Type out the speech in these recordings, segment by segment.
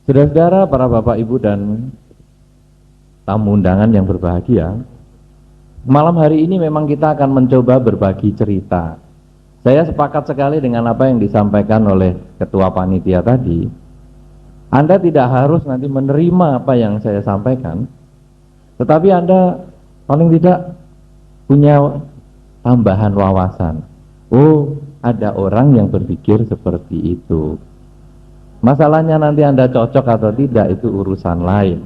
Saudara-saudara, para bapak ibu dan tamu undangan yang berbahagia, malam hari ini memang kita akan mencoba berbagi cerita. Saya sepakat sekali dengan apa yang disampaikan oleh ketua panitia tadi. Anda tidak harus nanti menerima apa yang saya sampaikan, tetapi Anda paling tidak punya tambahan wawasan. Oh, ada orang yang berpikir seperti itu. Masalahnya nanti Anda cocok atau tidak itu urusan lain.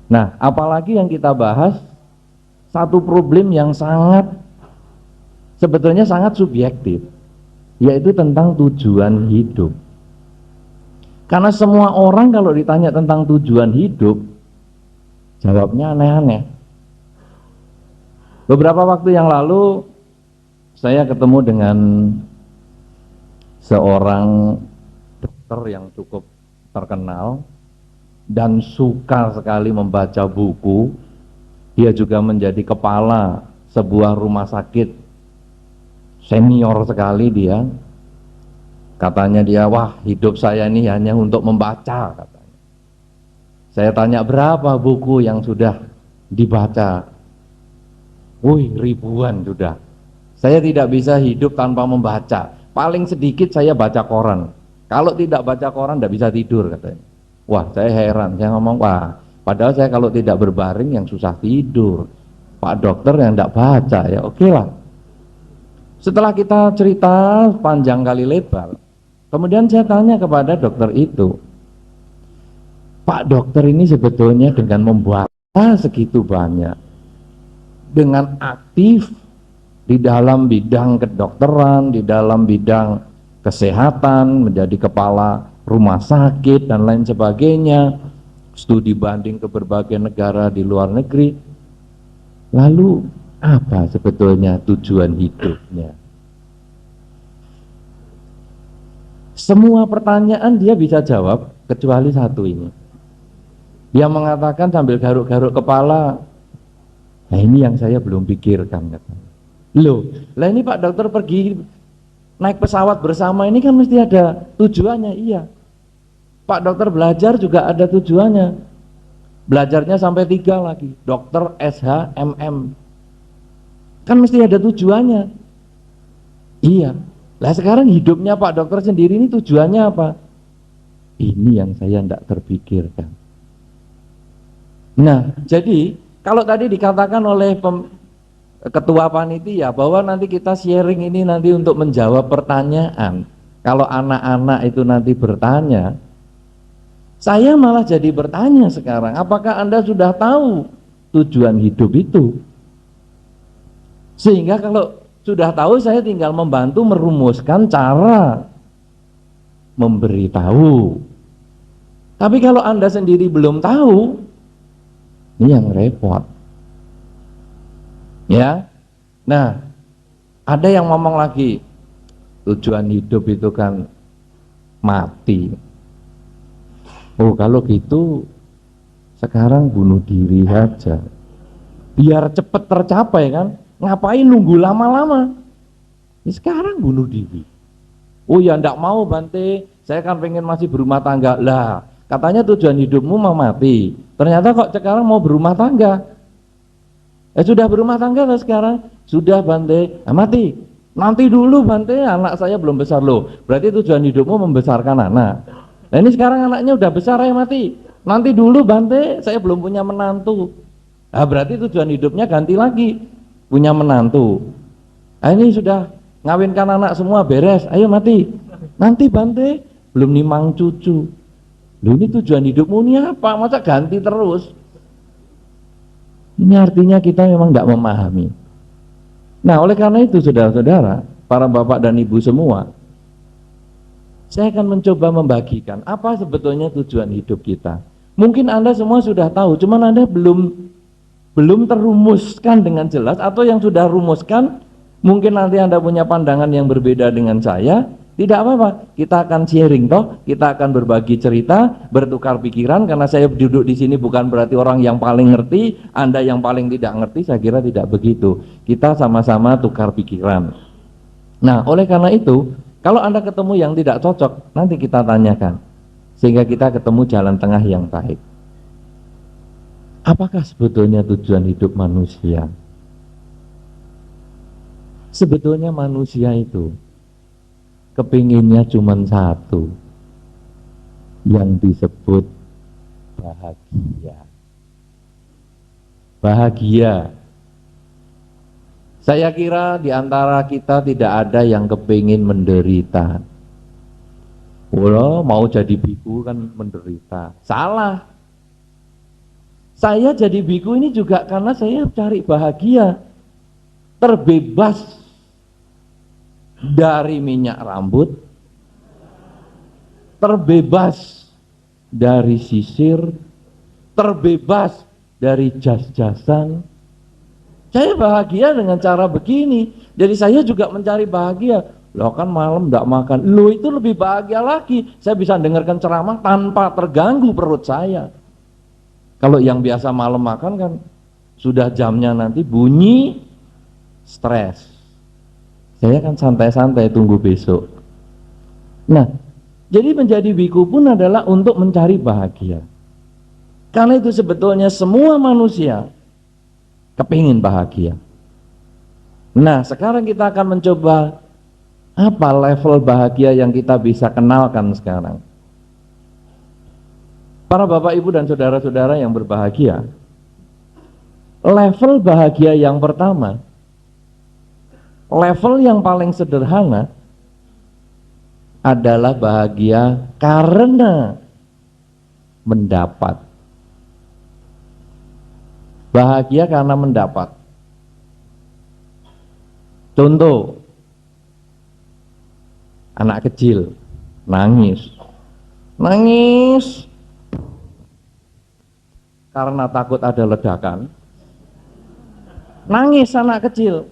Nah, apalagi yang kita bahas satu problem yang sebetulnya sangat subjektif, yaitu tentang tujuan hidup. Karena semua orang kalau ditanya tentang tujuan hidup, jawabnya aneh-aneh. Beberapa waktu yang lalu saya ketemu dengan seorang dokter yang cukup terkenal dan suka sekali membaca buku. Dia juga menjadi kepala sebuah rumah sakit, senior sekali dia. Katanya dia, wah hidup saya ini hanya untuk membaca, katanya. Saya tanya berapa buku yang sudah dibaca. Wih, ribuan sudah. Saya tidak bisa hidup tanpa membaca. Paling sedikit saya baca koran. Kalau tidak baca koran tidak bisa tidur, katanya. Wah, saya heran. Saya ngomong, wah, padahal saya kalau tidak berbaring yang susah tidur. Pak dokter yang tidak baca, ya oke lah. Setelah kita cerita panjang kali lebar, kemudian saya tanya kepada dokter itu, Pak dokter ini sebetulnya dengan membaca segitu banyak, dengan aktif di dalam bidang kedokteran, di dalam bidang kesehatan, menjadi kepala rumah sakit dan lain sebagainya, studi banding ke berbagai negara di luar negeri. Lalu apa sebetulnya tujuan hidupnya? Semua pertanyaan dia bisa jawab kecuali satu ini. Dia mengatakan sambil garuk-garuk kepala, nah ini yang saya belum pikirkan, katanya. Loh, lah ini Pak dokter pergi naik pesawat bersama ini kan mesti ada tujuannya. Iya, Pak dokter belajar juga ada tujuannya. Belajarnya sampai 3 lagi, dokter SHMM, kan mesti ada tujuannya. Iya, lah sekarang hidupnya Pak dokter sendiri ini tujuannya apa? Ini yang saya tidak terpikirkan. Nah, jadi kalau tadi dikatakan oleh ketua panitia bahwa nanti kita sharing ini nanti untuk menjawab pertanyaan. Kalau anak-anak itu nanti bertanya, saya malah jadi bertanya sekarang, apakah Anda sudah tahu tujuan hidup itu? Sehingga kalau sudah tahu, saya tinggal membantu merumuskan cara memberitahu. Tapi kalau Anda sendiri belum tahu, ini yang repot. Ya, nah ada yang ngomong lagi, tujuan hidup itu kan mati. Oh kalau gitu sekarang bunuh diri saja, biar cepat tercapai kan. Ngapain nunggu lama-lama? Sekarang bunuh diri. Oh ya ndak mau Bante, saya kan pengen masih berumah tangga. Lah katanya tujuan hidupmu mau mati, ternyata kok sekarang mau berumah tangga. Sudah berumah tangga lah sekarang? Sudah Bante. Nah, mati. Nanti dulu Bante, anak saya belum besar loh. Berarti tujuan hidupmu membesarkan anak. Nah ini sekarang anaknya udah besar ya mati. Nanti dulu Bante, saya belum punya menantu. Nah berarti tujuan hidupnya ganti lagi, punya menantu. Nah ini sudah ngawinkan anak semua beres, ayo mati. Nanti Bante, belum nimang cucu. Loh ini tujuan hidupmu ini apa? Masa ganti terus? Ini artinya kita memang tidak memahami. Nah oleh karena itu saudara-saudara, para bapak dan ibu semua, saya akan mencoba membagikan apa sebetulnya tujuan hidup kita. Mungkin Anda semua sudah tahu, cuman Anda belum terumuskan dengan jelas, atau yang sudah rumuskan, mungkin nanti Anda punya pandangan yang berbeda dengan saya. Tidak apa-apa, kita akan sharing toh, kita akan berbagi cerita, bertukar pikiran. Karena saya duduk di sini bukan berarti orang yang paling ngerti, Anda yang paling tidak ngerti, saya kira tidak begitu. Kita sama-sama tukar pikiran. Nah, oleh karena itu, kalau Anda ketemu yang tidak cocok, nanti kita tanyakan. Sehingga kita ketemu jalan tengah yang baik. Apakah sebetulnya tujuan hidup manusia? Sebetulnya manusia itu kepinginnya cuma satu, yang disebut bahagia. Bahagia. Saya kira di antara kita tidak ada yang kepingin menderita. Wah, mau jadi biku kan menderita. Salah. Saya jadi biku ini juga karena saya cari bahagia. Terbebas dari minyak rambut, terbebas dari sisir, terbebas dari jas-jasan. Saya bahagia dengan cara begini. Jadi saya juga mencari bahagia. Loh kan malam tidak makan. Loh itu lebih bahagia lagi. Saya bisa dengarkan ceramah tanpa terganggu perut saya. Kalau yang biasa malam makan kan sudah jamnya nanti bunyi, stres. Saya kan santai-santai tunggu besok. Nah, jadi menjadi biku pun adalah untuk mencari bahagia. Karena itu sebetulnya semua manusia kepingin bahagia. Nah, sekarang kita akan mencoba apa level bahagia yang kita bisa kenalkan sekarang. Para bapak, ibu, dan saudara-saudara yang berbahagia, level bahagia yang pertama, level yang paling sederhana adalah bahagia karena mendapat. Bahagia karena mendapat. Contoh, anak kecil nangis karena takut ada ledakan. Nangis anak kecil,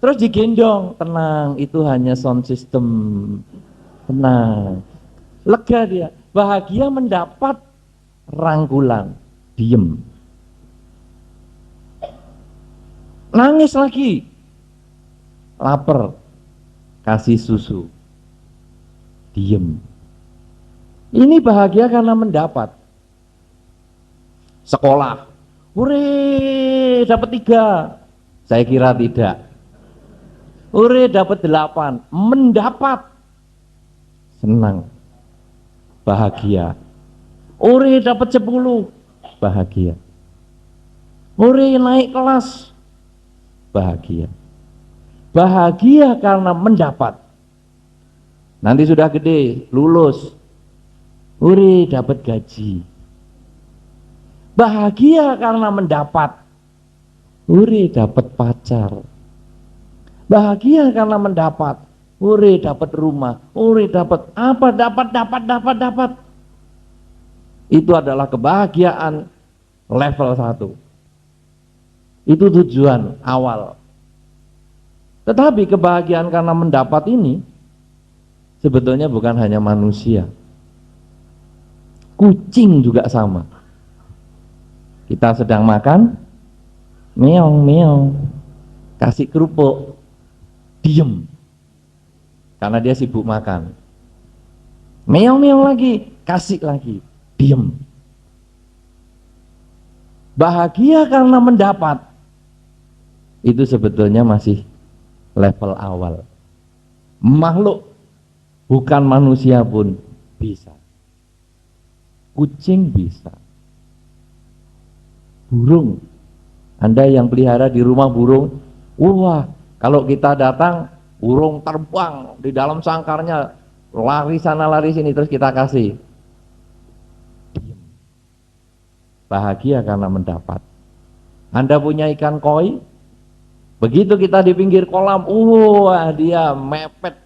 terus digendong, tenang, itu hanya sound system, tenang, lega dia. Bahagia mendapat rangkulan, diem. Nangis lagi, lapar, kasih susu, diem. Ini bahagia karena mendapat. Sekolah, hore dapat 3, saya kira tidak. Hore dapat 8, mendapat, senang, bahagia. Hore dapat 10, bahagia. Hore naik kelas, bahagia. Bahagia karena mendapat. Nanti sudah gede, lulus, hore dapat gaji. Bahagia karena mendapat. Hore dapat pacar. Bahagia karena mendapat. Hore dapat rumah. Hore dapat apa? Dapat. Itu adalah kebahagiaan level 1. Itu tujuan awal. Tetapi kebahagiaan karena mendapat ini sebetulnya bukan hanya manusia. Kucing juga sama. Kita sedang makan, meong, kasih kerupuk, diem, karena dia sibuk makan. Meong lagi, kasih lagi, diem. Bahagia karena mendapat, itu sebetulnya masih level awal. Makhluk, bukan manusia pun bisa. Kucing bisa. Burung, Anda yang pelihara di rumah burung, wah, kalau kita datang, burung terbang di dalam sangkarnya, lari sana lari sini, terus kita kasih. Bahagia karena mendapat. Anda punya ikan koi, begitu kita di pinggir kolam, wah, dia mepet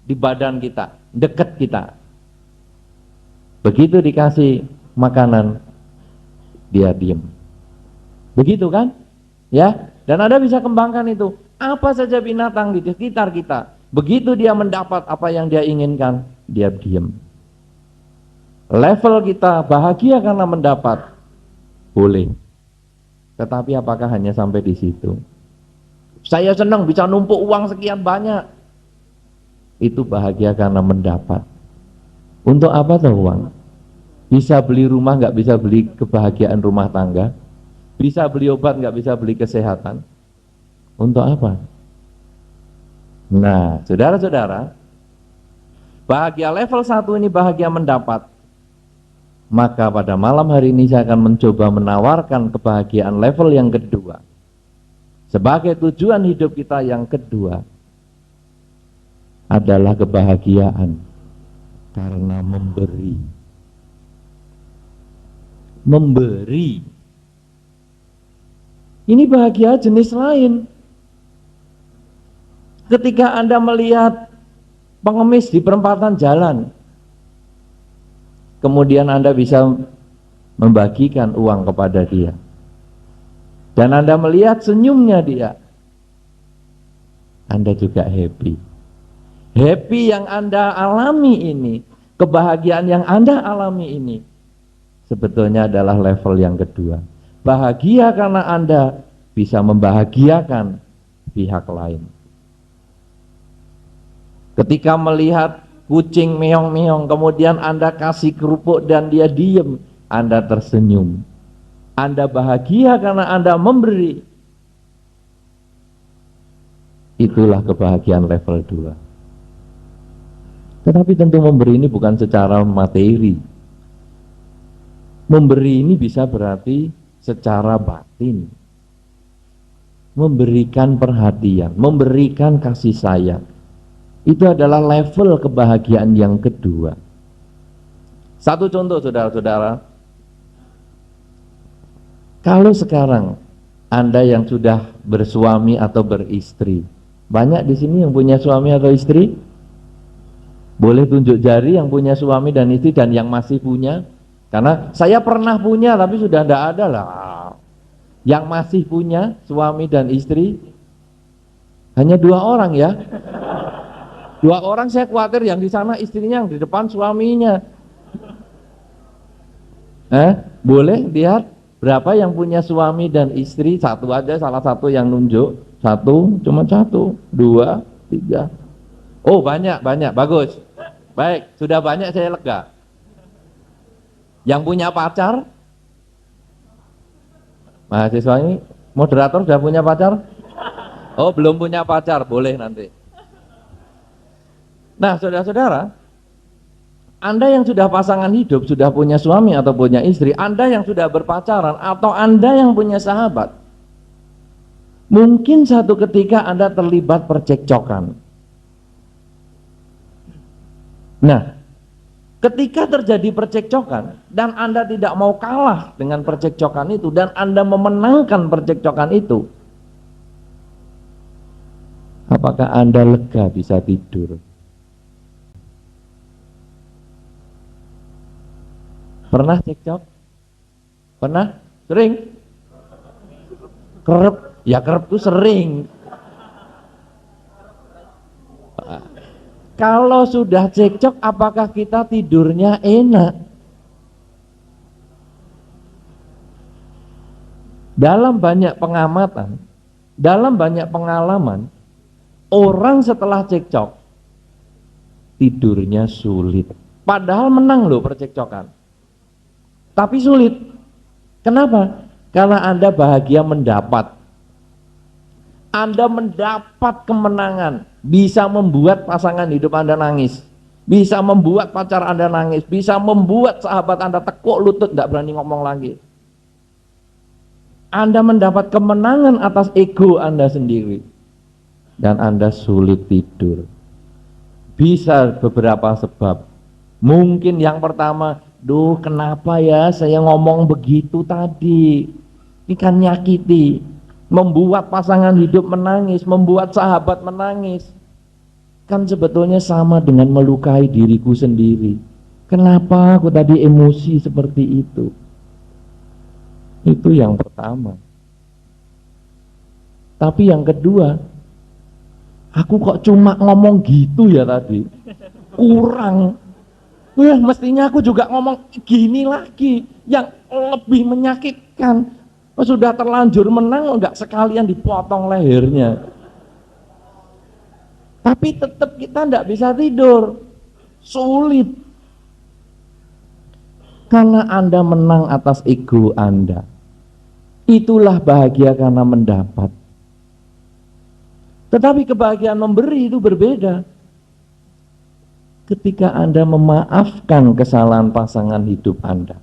di badan kita, deket kita. Begitu dikasih makanan, dia diem. Begitu kan? Ya, dan Anda bisa kembangkan itu. Apa saja binatang di sekitar kita, begitu dia mendapat apa yang dia inginkan, dia diem. Level kita bahagia karena mendapat, boleh. Tetapi apakah hanya sampai di situ? Saya senang bisa numpuk uang sekian banyak. Itu bahagia karena mendapat. Untuk apa tuh uang? Bisa beli rumah, nggak bisa beli kebahagiaan rumah tangga. Bisa beli obat, nggak bisa beli kesehatan. Untuk apa? Nah, saudara-saudara, bahagia level 1 ini bahagia mendapat. Maka pada malam hari ini saya akan mencoba menawarkan kebahagiaan level yang kedua. Sebagai tujuan hidup kita yang kedua adalah kebahagiaan karena memberi. Memberi. Ini bahagia jenis lain. Ketika Anda melihat pengemis di perempatan jalan, kemudian Anda bisa membagikan uang kepada dia, dan Anda melihat senyumnya dia, Anda juga happy. Happy yang Anda alami ini, kebahagiaan yang Anda alami ini, sebetulnya adalah level yang kedua. Bahagia karena Anda bisa membahagiakan pihak lain. Ketika melihat kucing meong-meong, kemudian Anda kasih kerupuk dan dia diem, Anda tersenyum. Anda bahagia karena Anda memberi. Itulah kebahagiaan level 2. Tetapi tentu memberi ini bukan secara materi. Memberi ini bisa berarti secara batin. Memberikan perhatian, memberikan kasih sayang. Itu adalah level kebahagiaan yang kedua. Satu contoh saudara-saudara, kalau sekarang Anda yang sudah bersuami atau beristri, banyak di sini yang punya suami atau istri? Boleh tunjuk jari yang punya suami dan istri dan yang masih punya. Karena saya pernah punya tapi sudah tidak ada lah. Yang masih punya suami dan istri hanya 2 orang ya. 2 orang, saya khawatir yang di sana istrinya, yang di depan suaminya. Boleh lihat berapa yang punya suami dan istri? Satu aja, salah satu yang nunjuk. Satu, cuma 1, 2, 3. Oh banyak, bagus. Baik, sudah banyak saya lega. Yang punya pacar? Mahasiswa ini, moderator sudah punya pacar? Oh belum punya pacar, boleh nanti. Nah saudara-saudara, Anda yang sudah pasangan hidup, sudah punya suami atau punya istri, Anda yang sudah berpacaran atau Anda yang punya sahabat, mungkin satu ketika Anda terlibat percekcokan. Nah, ketika terjadi percekcokan dan Anda tidak mau kalah dengan percekcokan itu dan Anda memenangkan percekcokan itu, apakah Anda lega bisa tidur? Pernah cekcok? Pernah? Sering? Kerep? Ya kerep itu sering. Kalau sudah cekcok, apakah kita tidurnya enak? Dalam banyak pengamatan, dalam banyak pengalaman, orang setelah cekcok, tidurnya sulit. Padahal menang loh percekcokan. Tapi sulit. Kenapa? Karena Anda bahagia mendapat. Anda mendapat kemenangan, bisa membuat pasangan hidup Anda nangis, bisa membuat pacar Anda nangis, bisa membuat sahabat Anda tekuk lutut, tidak berani ngomong lagi. Anda mendapat kemenangan atas ego Anda sendiri, dan Anda sulit tidur. Bisa beberapa sebab. Mungkin yang pertama, duh kenapa ya saya ngomong begitu tadi, ini kan nyakiti, membuat pasangan hidup menangis, membuat sahabat menangis, kan sebetulnya sama dengan melukai diriku sendiri. Kenapa aku tadi emosi seperti itu? Itu yang pertama. Tapi yang kedua, aku kok cuma ngomong gitu ya tadi, kurang. Wah, mestinya aku juga ngomong gini lagi, yang lebih menyakitkan. Sudah terlanjur menang, enggak sekalian dipotong lehernya. Tapi tetap kita tidak bisa tidur, sulit. Karena Anda menang atas ego Anda. Itulah bahagia karena mendapat. Tetapi kebahagiaan memberi itu berbeda. Ketika Anda memaafkan kesalahan pasangan hidup Anda.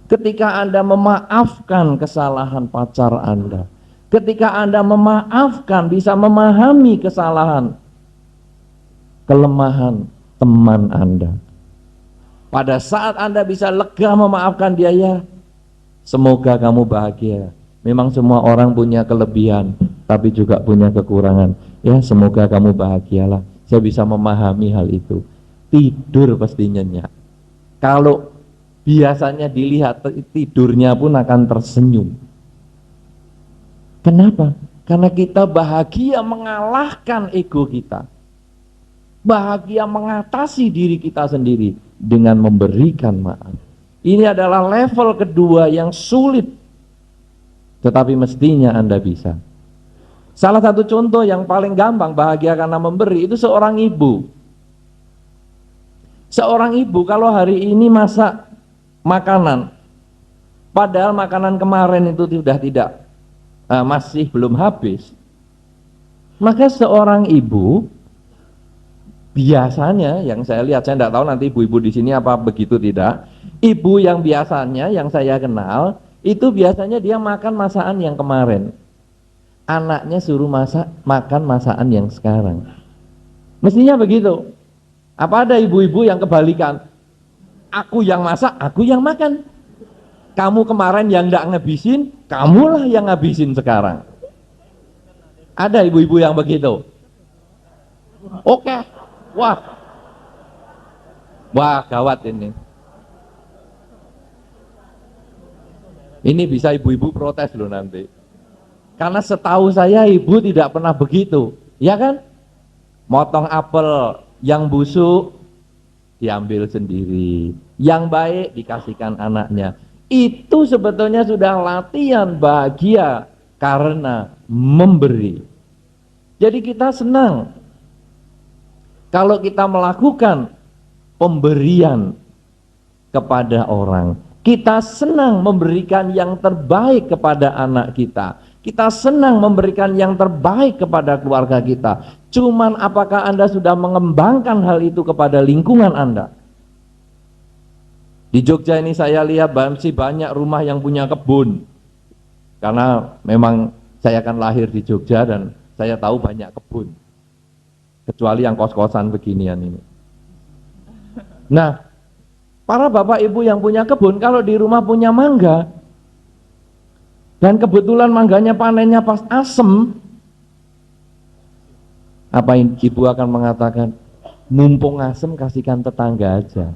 Ketika Anda memaafkan kesalahan pacar Anda. Ketika Anda memaafkan, bisa memahami kesalahan, kelemahan teman Anda. Pada saat Anda bisa lega memaafkan dia, ya, semoga kamu bahagia. Memang semua orang punya kelebihan, tapi juga punya kekurangan. Ya, semoga kamu bahagialah. Saya bisa memahami hal itu. Tidur pasti nyenyak. Kalau biasanya dilihat tidurnya pun akan tersenyum. Kenapa? Karena kita bahagia mengalahkan ego kita. Bahagia mengatasi diri kita sendiri dengan memberikan maaf. Ini adalah level kedua yang sulit, tetapi mestinya Anda bisa. Salah satu contoh yang paling gampang bahagia karena memberi itu seorang ibu. Seorang ibu kalau hari ini masak makanan, padahal makanan kemarin itu sudah tidak, masih belum habis, maka seorang ibu biasanya, yang saya lihat, saya tidak tahu nanti ibu-ibu di sini apa begitu tidak, ibu yang biasanya yang saya kenal itu biasanya dia makan masakan yang kemarin, anaknya suruh makan masakan yang sekarang. Mestinya begitu. Apa ada ibu-ibu yang kebalikan? Aku yang masak, aku yang makan. Kamu kemarin yang tidak ngabisin, kamulah yang ngabisin sekarang. Ada ibu-ibu yang begitu? Oke. Wah, gawat ini. Ini bisa ibu-ibu protes loh nanti. Karena setahu saya ibu tidak pernah begitu, ya kan? Motong apel yang busuk diambil sendiri, yang baik dikasihkan anaknya. Itu sebetulnya sudah latihan bahagia karena memberi. Jadi kita senang kalau kita melakukan pemberian kepada orang. Kita senang memberikan yang terbaik kepada anak kita. Kita senang memberikan yang terbaik kepada keluarga kita. Cuman apakah Anda sudah mengembangkan hal itu kepada lingkungan Anda? Di Jogja ini saya lihat masih banyak rumah yang punya kebun. Karena memang saya kan lahir di Jogja dan saya tahu banyak kebun. Kecuali yang kos-kosan beginian ini. Nah, para bapak ibu yang punya kebun, kalau di rumah punya mangga, dan kebetulan mangganya panennya pas asem, apa ibu akan mengatakan, mumpung asem kasihkan tetangga aja.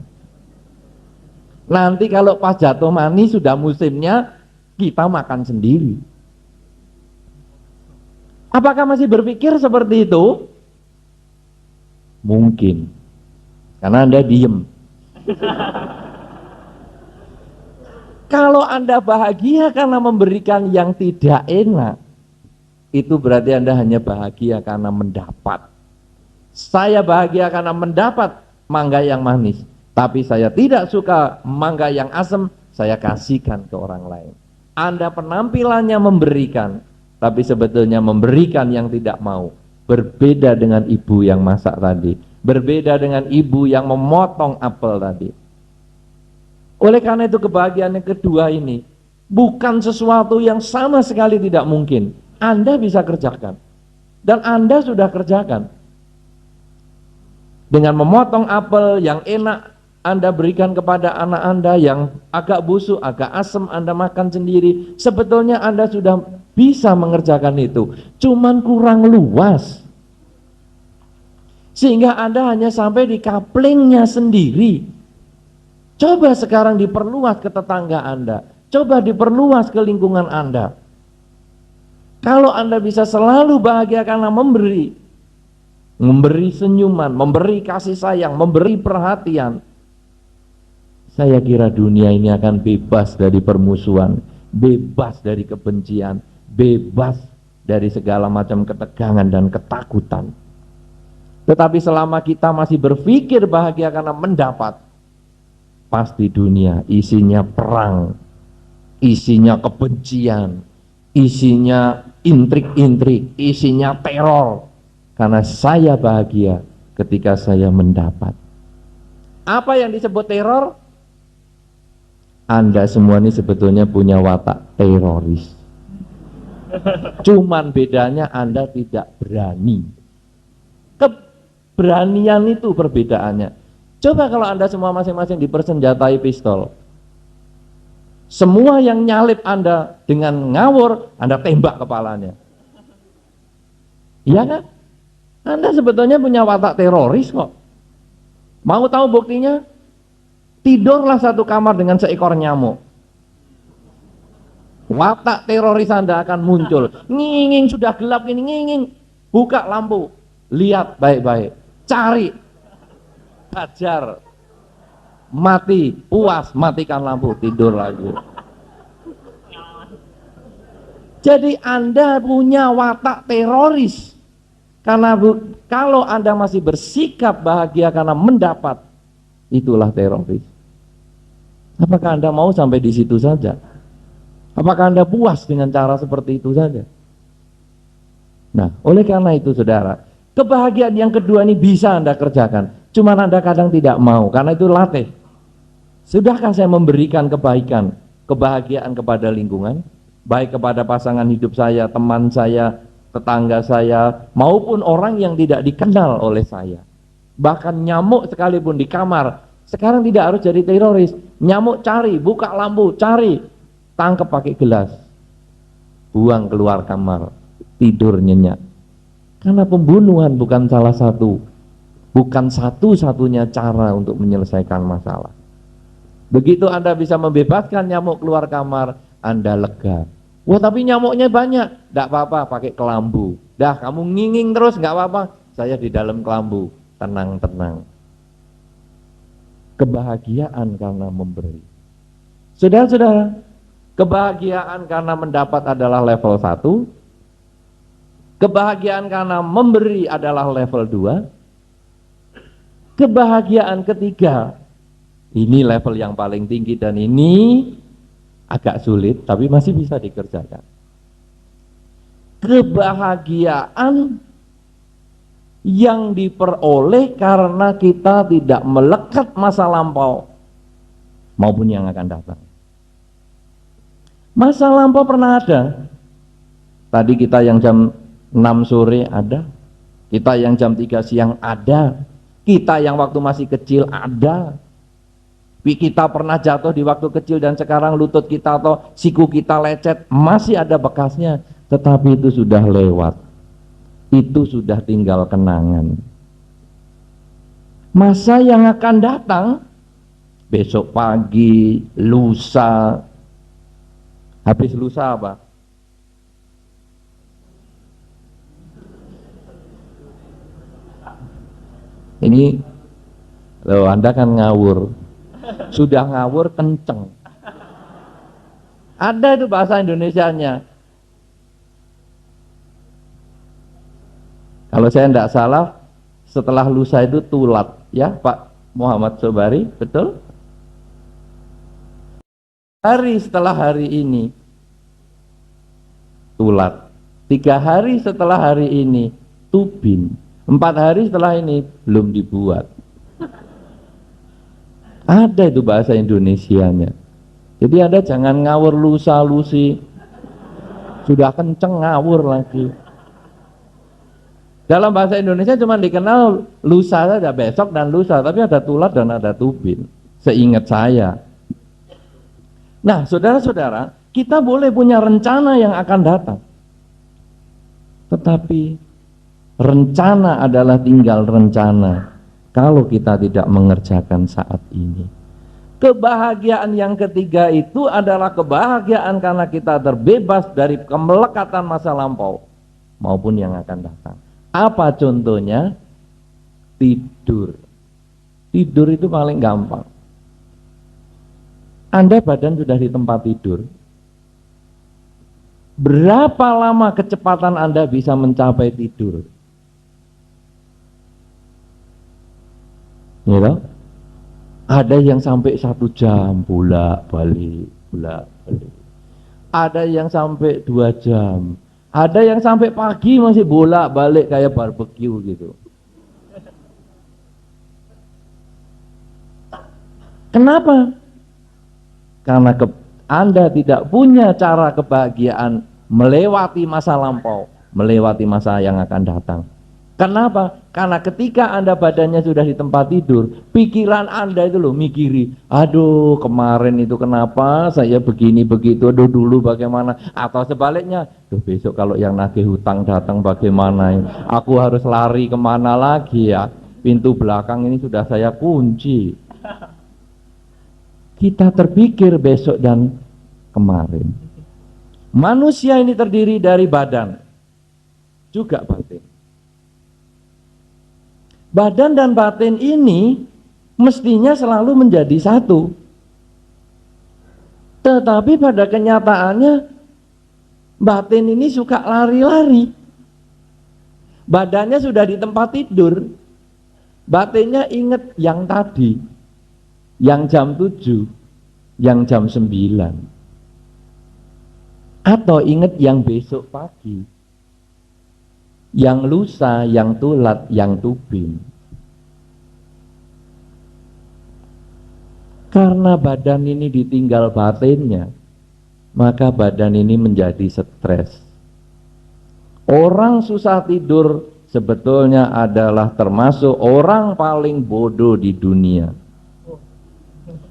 Nanti kalau pas jatuh manis sudah musimnya, kita makan sendiri. Apakah masih berpikir seperti itu? Mungkin, karena Anda diem. Kalau Anda bahagia karena memberikan yang tidak enak, itu berarti Anda hanya bahagia karena mendapat. Saya bahagia karena mendapat mangga yang manis, tapi saya tidak suka mangga yang asam, saya kasihkan ke orang lain. Anda penampilannya memberikan, tapi sebetulnya memberikan yang tidak mau. Berbeda dengan ibu yang masak tadi, berbeda dengan ibu yang memotong apel tadi. Oleh karena itu kebahagiaan yang kedua ini bukan sesuatu yang sama sekali tidak mungkin. Anda bisa kerjakan dan Anda sudah kerjakan. Dengan memotong apel yang enak Anda berikan kepada anak Anda, yang agak busuk, agak asam Anda makan sendiri. Sebetulnya Anda sudah bisa mengerjakan itu, cuman kurang luas. Sehingga Anda hanya sampai di kaplingnya sendiri. Coba sekarang diperluas ke tetangga Anda, coba diperluas ke lingkungan Anda. Kalau Anda bisa selalu bahagia karena memberi, memberi senyuman, memberi kasih sayang, memberi perhatian, saya kira dunia ini akan bebas dari permusuhan, bebas dari kebencian, bebas dari segala macam ketegangan dan ketakutan. Tetapi selama kita masih berpikir bahagia karena mendapat, pasti dunia isinya perang, isinya kebencian, isinya intrik-intrik, isinya teror. Karena saya bahagia ketika saya mendapat. Apa yang disebut teror? Anda semua ini sebetulnya punya watak teroris. Cuman bedanya Anda tidak berani. Keberanian itu perbedaannya. Coba kalau Anda semua masing-masing dipersenjatai pistol. Semua yang nyalip Anda dengan ngawur, Anda tembak kepalanya. Iya kan? Anda sebetulnya punya watak teroris kok. Mau tahu buktinya? Tidurlah satu kamar dengan seekor nyamuk. Watak teroris Anda akan muncul. Nginging, sudah gelap ini, nginging. Buka lampu, lihat baik-baik. Cari, hajar, mati, puas, matikan lampu, tidur lagi. Jadi Anda punya watak teroris. Karena kalau Anda masih bersikap bahagia karena mendapat, itulah teroris. Apakah Anda mau sampai di situ saja? Apakah Anda puas dengan cara seperti itu saja? Nah, oleh karena itu saudara, kebahagiaan yang kedua ini bisa Anda kerjakan. Cuman Anda kadang tidak mau, karena itu latih. Sudahkah saya memberikan kebaikan, kebahagiaan kepada lingkungan? Baik kepada pasangan hidup saya, teman saya, tetangga saya, maupun orang yang tidak dikenal oleh saya. Bahkan nyamuk sekalipun di kamar, sekarang tidak harus jadi teroris. Nyamuk cari, buka lampu, cari, tangkap pakai gelas, buang keluar kamar, tidur nyenyak. Karena pembunuhan bukan salah satu, bukan satu-satunya cara untuk menyelesaikan masalah. Begitu Anda bisa membebaskan nyamuk keluar kamar, Anda lega. Wah, tapi nyamuknya banyak. Tidak apa-apa, pakai kelambu. Dah, kamu nginging terus, nggak apa-apa. Saya di dalam kelambu, tenang-tenang. Kebahagiaan karena memberi. Saudara-saudara, kebahagiaan karena mendapat adalah level 1. Kebahagiaan karena memberi adalah level 2. Kebahagiaan ketiga, ini level yang paling tinggi dan ini agak sulit, tapi masih bisa dikerjakan. Kebahagiaan yang diperoleh karena kita tidak melekat masa lampau maupun yang akan datang. Masa lampau pernah ada. Tadi kita yang jam 6 sore ada, kita yang jam 3 siang ada, kita yang waktu masih kecil ada. Kita pernah jatuh di waktu kecil dan sekarang lutut kita atau siku kita lecet, masih ada bekasnya, tetapi itu sudah lewat. Itu sudah tinggal kenangan. Masa yang akan datang, besok pagi, lusa, habis lusa apa? Ini, loh, Anda kan ngawur. Sudah ngawur kenceng. Ada itu bahasa Indonesianya. Kalau saya tidak salah, setelah lusa itu tulat, ya Pak Muhammad Sobari, betul? Hari setelah hari ini tulat, 3 hari setelah hari ini tubin, 4 hari setelah ini belum dibuat. Ada itu bahasa Indonesianya. Jadi Anda jangan ngawur lusa lusi, sudah kenceng ngawur lagi. Dalam bahasa Indonesia cuma dikenal lusa saja, besok dan lusa, tapi ada tulat dan ada tubin, seingat saya. Nah, saudara-saudara, kita boleh punya rencana yang akan datang, tetapi rencana adalah tinggal rencana kalau kita tidak mengerjakan saat ini. Kebahagiaan yang ketiga itu adalah kebahagiaan karena kita terbebas dari kemelekatan masa lampau maupun yang akan datang. Apa contohnya? Tidur. Tidur itu paling gampang. Anda badan sudah di tempat tidur. Berapa lama kecepatan Anda bisa mencapai tidur? Ya toh? Ada yang sampai 1 jam bolak-balik, bolak-balik. Ada yang sampai 2 jam. Ada yang sampai pagi masih bolak-balik kayak barbeque gitu. Kenapa? Karena Anda tidak punya cara kebahagiaan melewati masa lampau, melewati masa yang akan datang. Kenapa? Karena ketika Anda badannya sudah di tempat tidur, pikiran Anda itu loh mikiri, aduh kemarin itu kenapa saya begini begitu, aduh dulu bagaimana, atau sebaliknya, tuh besok kalau yang nagih hutang datang bagaimana, aku harus lari kemana lagi ya, pintu belakang ini sudah saya kunci. Kita terpikir besok dan kemarin. Manusia ini terdiri dari badan, juga batin. Badan dan batin ini mestinya selalu menjadi satu. Tetapi pada kenyataannya batin ini suka lari-lari. Badannya sudah di tempat tidur. Batinnya ingat yang tadi, yang jam 7, yang jam 9. Atau ingat yang besok pagi. Yang lusa, yang tulat, yang tubing. Karena badan ini ditinggal batinnya, maka badan ini menjadi stres. Orang susah tidur sebetulnya adalah termasuk orang paling bodoh di dunia.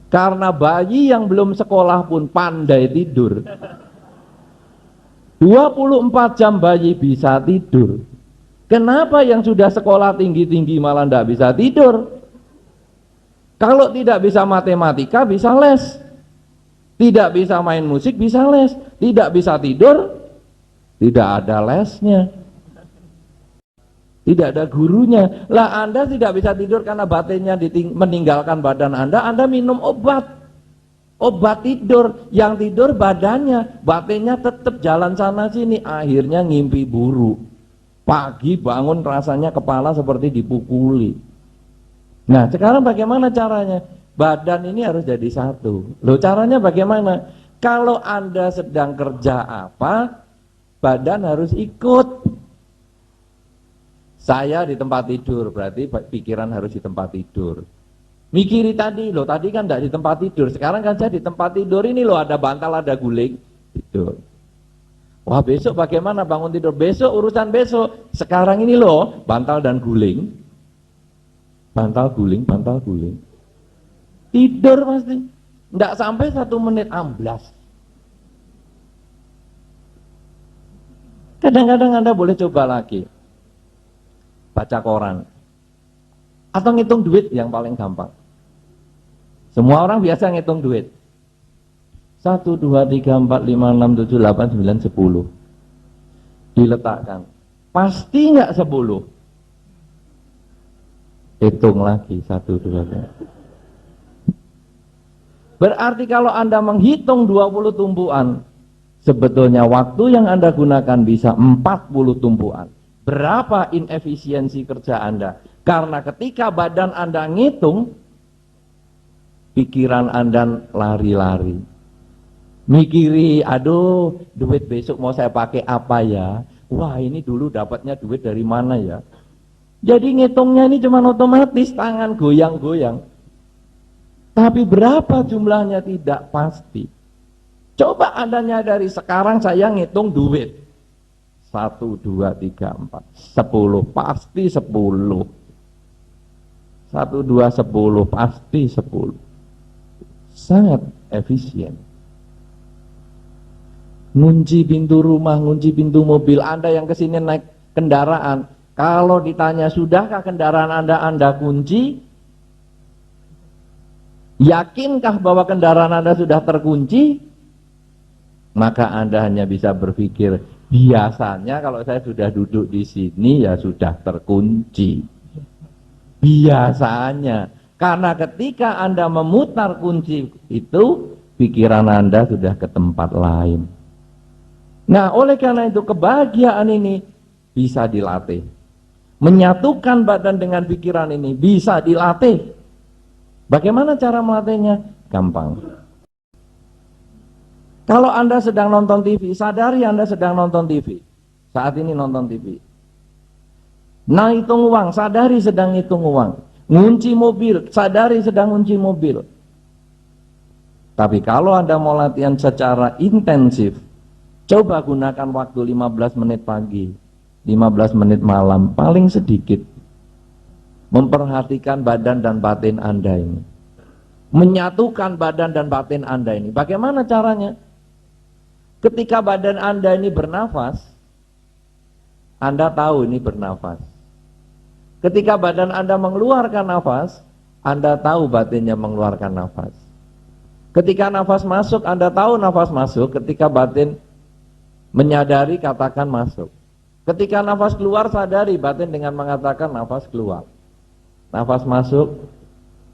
Karena bayi yang belum sekolah pun pandai tidur. 24 jam bayi bisa tidur. Kenapa yang sudah sekolah tinggi-tinggi malah tidak bisa tidur? Kalau tidak bisa matematika bisa les. Tidak bisa main musik bisa les. Tidak bisa tidur, tidak ada lesnya. Tidak ada gurunya. Lah Anda tidak bisa tidur karena batinnya meninggalkan badan Anda minum obat. Obat tidur, yang tidur badannya, batinnya tetap jalan sana sini, akhirnya ngimpi buruk. Pagi bangun rasanya kepala seperti dipukuli. Nah sekarang bagaimana caranya? Badan ini harus jadi satu. Loh caranya bagaimana? Kalau Anda sedang kerja apa, badan harus ikut. Saya di tempat tidur, berarti pikiran harus di tempat tidur. Mikiri tadi, loh tadi kan tidak di tempat tidur, sekarang kan saya di tempat tidur ini loh, ada bantal, ada guling, tidur. Wah besok bagaimana bangun tidur? Besok urusan besok. Sekarang ini loh, bantal dan guling. Bantal guling, bantal guling. Tidur pasti. Tidak sampai 1 menit amblas. Kadang-kadang Anda boleh coba lagi. Baca koran. Atau ngitung duit yang paling gampang. Semua orang biasa ngitung duit. 1, 2, 3, 4, 5, 6, 7, 8, 9, 10. Diletakkan. Pasti enggak 10? Hitung lagi 1, 2, 3. Berarti kalau Anda menghitung 20 tumpuan, sebetulnya waktu yang Anda gunakan bisa 40 tumpuan. Berapa inefisiensi kerja Anda? Karena ketika badan Anda ngitung, pikiran Anda lari-lari. Mikiri, aduh duit besok mau saya pakai apa ya? Wah ini dulu dapatnya duit dari mana ya? Jadi ngitungnya ini cuma otomatis, tangan goyang-goyang. Tapi berapa jumlahnya tidak pasti. Coba Anda nyadari sekarang saya ngitung duit. 1, 2, 3, 4, 10, pasti 10. 1, 2, 10, pasti 10. Sangat efisien. Ngunci pintu rumah, ngunci pintu mobil. Anda yang kesini naik kendaraan, kalau ditanya sudahkah kendaraan Anda kunci, yakinkah bahwa kendaraan Anda sudah terkunci? Maka Anda hanya bisa berpikir, biasanya kalau saya sudah duduk di sini ya sudah terkunci. Biasanya, karena ketika Anda memutar kunci itu, pikiran Anda sudah ke tempat lain. Nah, oleh karena itu kebahagiaan ini bisa dilatih. Menyatukan badan dengan pikiran ini bisa dilatih. Bagaimana cara melatihnya? Gampang. Kalau Anda sedang nonton TV, sadari Anda sedang nonton TV. Saat ini nonton TV. Nah, hitung uang, sadari sedang hitung uang. Ngunci mobil, sadari sedang ngunci mobil. Tapi kalau Anda mau latihan secara intensif, coba gunakan waktu 15 menit pagi, 15 menit malam, paling sedikit. Memperhatikan badan dan batin Anda ini. Menyatukan badan dan batin Anda ini. Bagaimana caranya? Ketika badan Anda ini bernafas, Anda tahu ini bernafas. Ketika badan Anda mengeluarkan nafas, Anda tahu batinnya mengeluarkan nafas. Ketika nafas masuk, Anda tahu nafas masuk. Ketika batin menyadari, katakan masuk. Ketika nafas keluar, sadari, batin dengan mengatakan nafas keluar. Nafas masuk,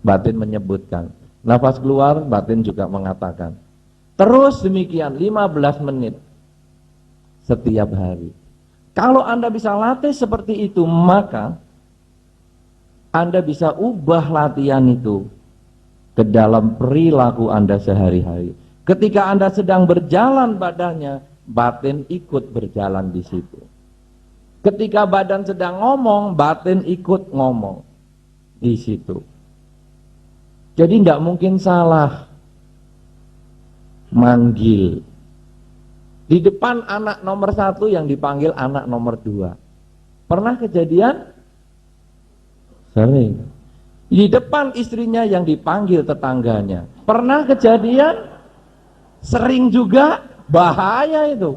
batin menyebutkan. Nafas keluar, batin juga mengatakan. Terus demikian 15 menit setiap hari. Kalau Anda bisa latih seperti itu, maka Anda bisa ubah latihan itu ke dalam perilaku Anda sehari-hari. Ketika Anda sedang berjalan badannya, batin ikut berjalan di situ. Ketika badan sedang ngomong, batin ikut ngomong di situ. Jadi tidak mungkin salah manggil. Di depan anak nomor 1 yang dipanggil anak nomor 2. Pernah kejadian? Sering. Di depan istrinya yang dipanggil tetangganya. Pernah kejadian? Sering juga. Bahaya itu.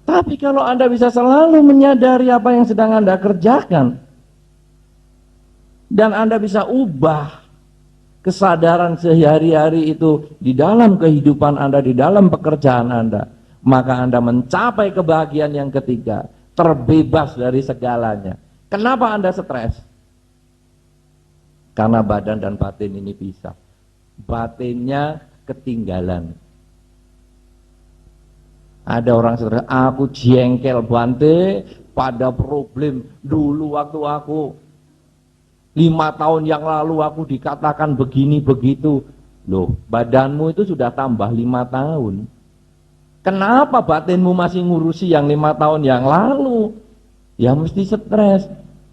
Tapi kalau Anda bisa selalu menyadari apa yang sedang Anda kerjakan, dan Anda bisa ubah kesadaran sehari-hari itu di dalam kehidupan Anda, di dalam pekerjaan Anda, maka Anda mencapai kebahagiaan yang ketiga, terbebas dari segalanya. Kenapa Anda stres? Karena badan dan batin ini pisah. Batinnya ketinggalan. Ada orang stres, aku jengkel Bante pada problem dulu waktu aku 5 tahun yang lalu aku dikatakan begini begitu. Loh, badanmu itu sudah tambah 5 tahun. Kenapa batinmu masih ngurusi yang 5 tahun yang lalu? Ya mesti stres.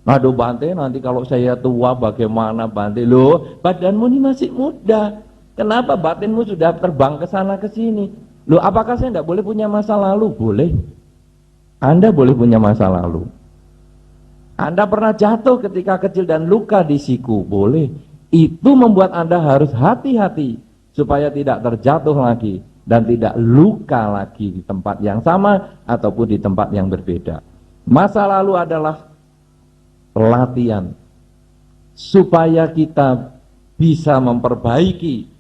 Aduh Bante, nanti kalau saya tua bagaimana Bante? Loh, badanmu ini masih muda. Kenapa batinmu sudah terbang ke sana ke sini? Loh, apakah saya tidak boleh punya masa lalu? Boleh. Anda boleh punya masa lalu. Anda pernah jatuh ketika kecil dan luka di siku? Boleh. Itu membuat Anda harus hati-hati supaya tidak terjatuh lagi dan tidak luka lagi di tempat yang sama ataupun di tempat yang berbeda. Masa lalu adalah latihan supaya kita bisa memperbaiki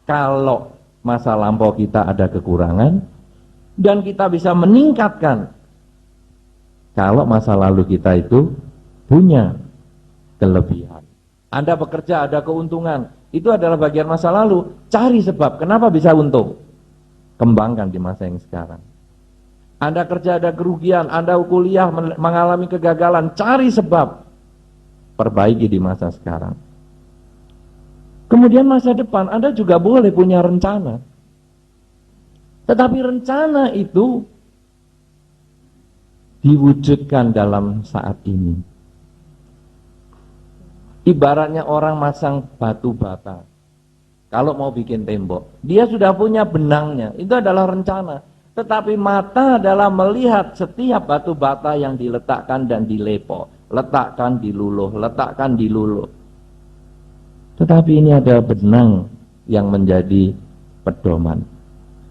kalau masa lampau kita ada kekurangan, dan kita bisa meningkatkan kalau masa lalu kita itu punya kelebihan. Anda bekerja ada keuntungan, itu adalah bagian masa lalu. Cari sebab kenapa bisa untung, kembangkan di masa yang sekarang. Anda kerja ada kerugian, Anda kuliah mengalami kegagalan, cari sebab, perbaiki di masa sekarang. Kemudian masa depan Anda juga boleh punya rencana. Tetapi rencana itu diwujudkan dalam saat ini. Ibaratnya orang masang batu bata. Kalau mau bikin tembok, dia sudah punya benangnya, itu adalah rencana. Tetapi mata adalah melihat setiap batu bata yang diletakkan dan dilepo. Letakkan, diluluh, letakkan, diluluh. Tetapi ini ada benang yang menjadi pedoman.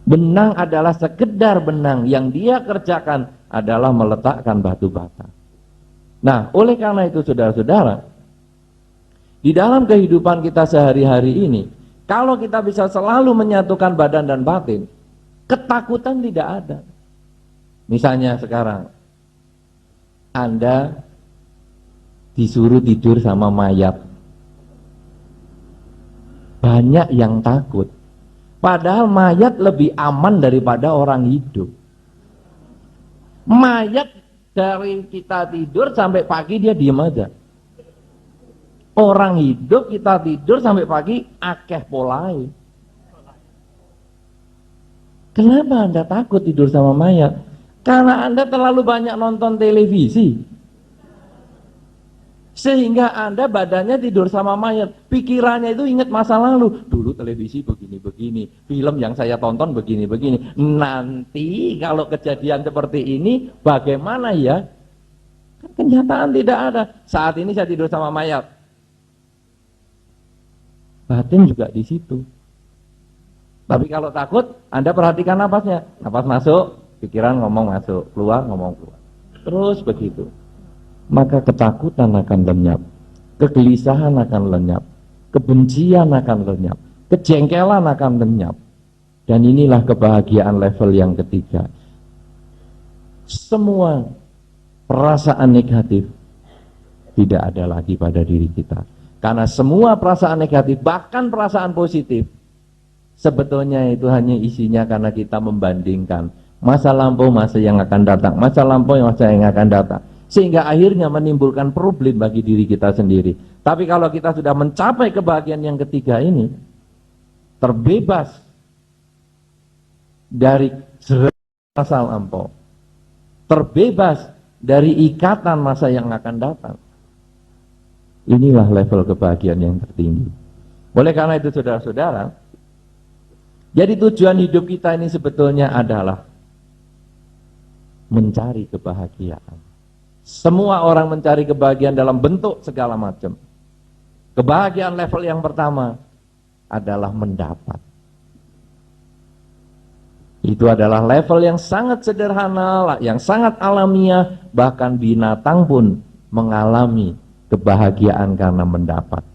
Benang adalah sekedar benang, yang dia kerjakan adalah meletakkan batu bata. Nah, oleh karena itu saudara-saudara, di dalam kehidupan kita sehari-hari ini, kalau kita bisa selalu menyatukan badan dan batin, ketakutan tidak ada. Misalnya sekarang, Anda disuruh tidur sama mayat. Banyak yang takut. Padahal mayat lebih aman daripada orang hidup. Mayat Dari kita tidur sampai pagi dia diem aja. Orang hidup kita tidur sampai pagi akeh polai. Kenapa Anda takut tidur sama mayat? Karena Anda terlalu banyak nonton televisi. Sehingga Anda badannya tidur sama mayat. Pikirannya itu ingat masa lalu. Dulu televisi begini-begini. Film yang saya tonton begini-begini. Nanti kalau kejadian seperti ini bagaimana ya? Kan kenyataan tidak ada. Saat ini saya tidur sama mayat. Batin juga di situ. Tapi kalau takut, Anda perhatikan napasnya. Napas masuk, pikiran ngomong masuk. Keluar, ngomong keluar. Terus begitu. Maka ketakutan akan lenyap, kegelisahan akan lenyap, kebencian akan lenyap, kejengkelan akan lenyap. Dan inilah kebahagiaan level yang ketiga. Semua perasaan negatif tidak ada lagi pada diri kita. Karena semua perasaan negatif, bahkan perasaan positif, sebetulnya itu hanya isinya karena kita membandingkan masa lampau, masa yang akan datang, masa lampau, masa yang akan datang. Sehingga akhirnya menimbulkan problem bagi diri kita sendiri. Tapi kalau kita sudah mencapai kebahagiaan yang ketiga ini, terbebas dari masa lampau, terbebas dari ikatan masa yang akan datang. Inilah level kebahagiaan yang tertinggi. Oleh karena itu saudara-saudara, jadi tujuan hidup kita ini sebetulnya adalah mencari kebahagiaan. Semua orang mencari kebahagiaan dalam bentuk segala macam. Kebahagiaan level yang pertama adalah mendapat. Itu adalah level yang sangat sederhana, yang sangat alamiah, bahkan binatang pun mengalami kebahagiaan karena mendapat.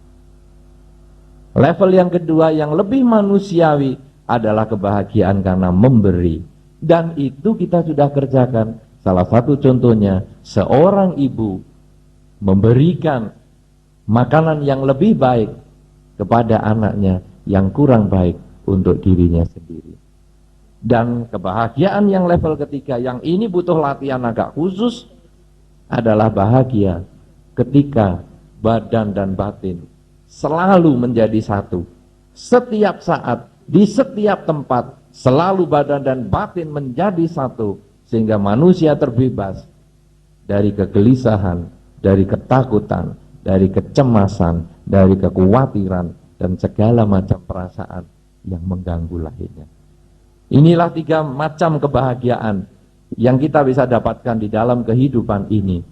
Level yang kedua yang lebih manusiawi adalah kebahagiaan karena memberi. Dan itu kita sudah kerjakan. Salah satu contohnya, seorang ibu memberikan makanan yang lebih baik kepada anaknya yang kurang baik untuk dirinya sendiri. Dan kebahagiaan yang level ketiga, yang ini butuh latihan agak khusus, adalah bahagia ketika badan dan batin selalu menjadi satu. Setiap saat, di setiap tempat, selalu badan dan batin menjadi satu. Sehingga manusia terbebas dari kegelisahan, dari ketakutan, dari kecemasan, dari kekhawatiran, dan segala macam perasaan yang mengganggu lainnya. Inilah 3 macam kebahagiaan yang kita bisa dapatkan di dalam kehidupan ini.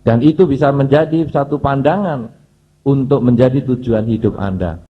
Dan itu bisa menjadi satu pandangan untuk menjadi tujuan hidup Anda.